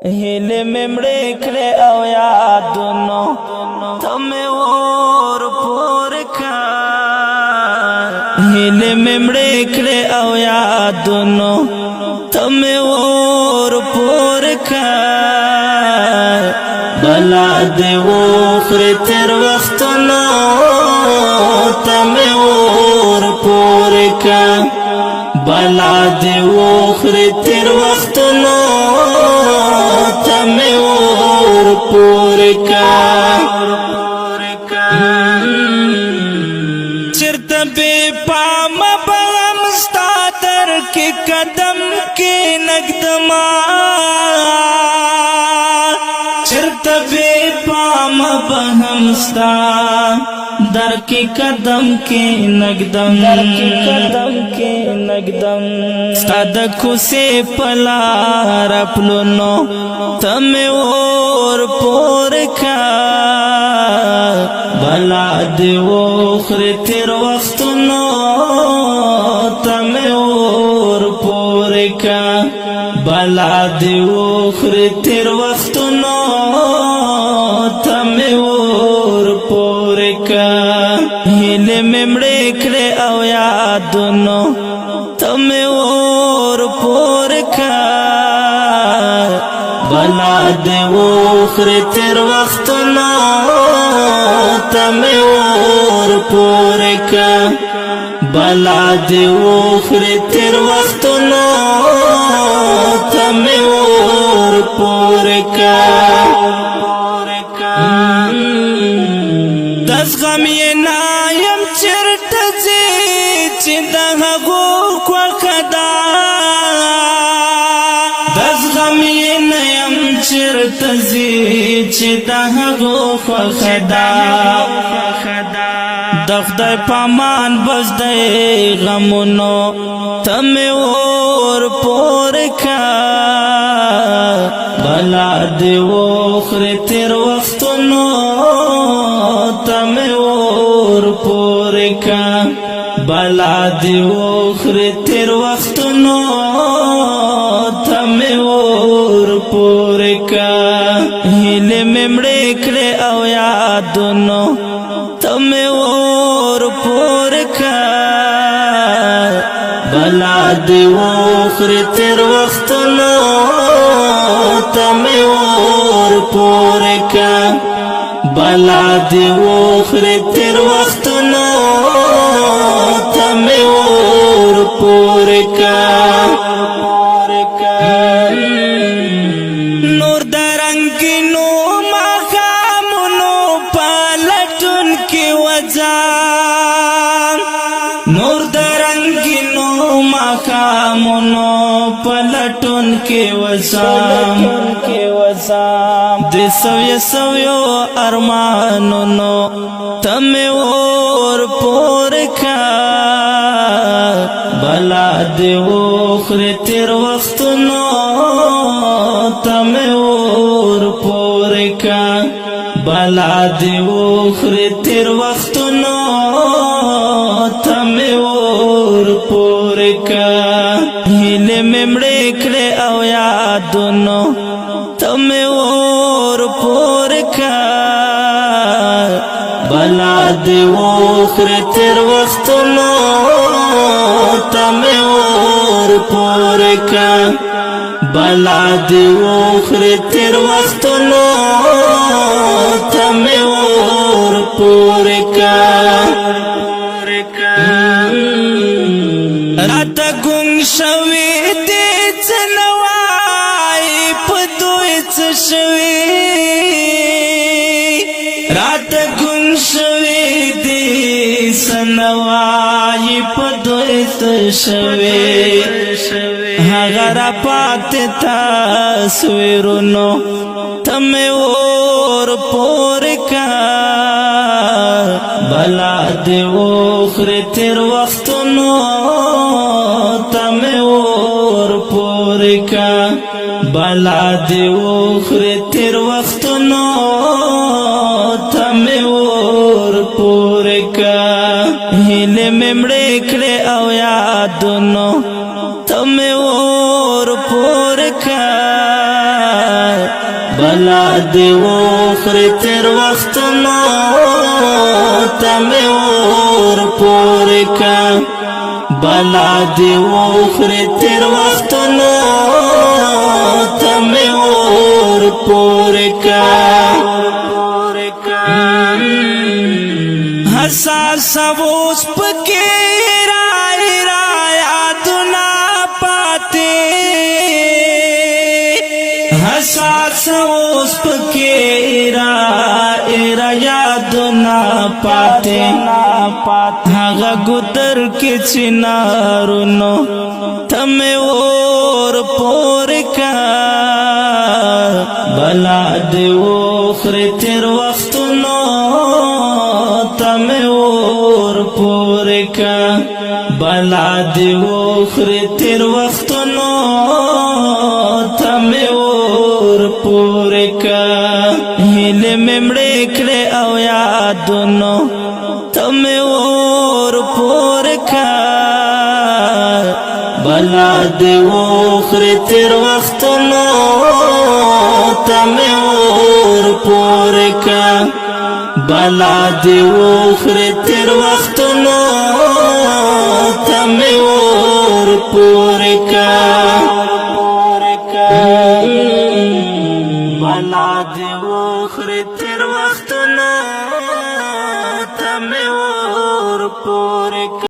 هیله ممړې کړې او یادونو ته مې ور پورې کا هیله ممړې کړې او یادونو ته مې ور پورې کا بلا دې وخرې تر وختونو ته مې ور پورې کا بلا دې وخرې تر وختونو تمہیں اور پور کا چرت بے پام بغم ستادر کے قدم کے نگدما چرت بے پام بغم ستادر کے قدم کے نگدم صدق سے پلار اپلونو تمہیں اور پور کا بلا دے وخر تیر وقتنو تمہیں اور پور کا بلا دے وخر تیر وقتنو تمہیں اور پور کا ہیلے ممڑے کڑے او یادونو تمہیں اور پور کا بلا دے وخر تیر وقتنو تمہیں اور پور کا بلا دے وخر تیر وقتنو تمہیں اور پور کا دس غم یہ نایم چرت زی چی دہگو کو خدا دس غم یہ نایم چرت زی چی دہگو کو خدا دخدای پامان بزدای غمونو تمہیں اور پور کا بلا دے وخر تیر وقتنو تمہیں اور پور کا بلا دے وخر تیر وقتنو تمہیں اور پور کا ہیلے ممڑے کڑے او یادونو تمہیں اور پور کا بلا دے وخر تیر وقتنو تمہیں اور پور کا بلا دے وخر تیر وقتنو تمہیں اور پور کا نور درنگینو مقامونو پلٹن کی وجہ نور درنگینو مقامونو پلٹن کی وجہ دے سویو سویو ارمانونو تمہیں اور پور کا بلا دے وخر تیر وقتنو تمہیں اور پور کا بلا دے وخر تیر وقتنو تمہیں اور پور کا ہیلے ممڑے کڑے او یادونو تمہیں اور پور کا بلا دے وخر تیر وقتنو تمہیں اور پور کا بلا دے وخر تیر وقتنو تمہیں اور پور کا رات گنگ شوی دی چنوائی پدویچ شوی رات گنگ شوی دی سنوائی پدویچ شوی ہاگرہ پاتے تصویرونو تمہیں اور پور کا بلا دے وخر تیر وقتنو تمہیں اور پور کا بلا دے وخر تیر وقتنو تمہیں اور پور کا ہیلے ممڑے کڑے او یادونو تمہیں اور پور کا بلا دی وخری تیر وختونو تمی ور پوری کا بلا دی وخری تیر وختونو تمی ور پوری کا حساس اوس پکی حساس اوس پکی را یادنا پاتے هغه ګدر کې چنارونو تمه اور پور کا بلا دی وخری تیر وختونو تمه اور پور کا بلا دی وخری تیر وختونو تمه پوری کا هیله ممړې کړې او یادونو تمه ور پوری کا بلا دی وخری تیر وختونو تمه ور پوری کا بلا دی وخری تیر وختونو تمه ور پوری کا بلا دی وخری تیر وختونو تمه ور پوری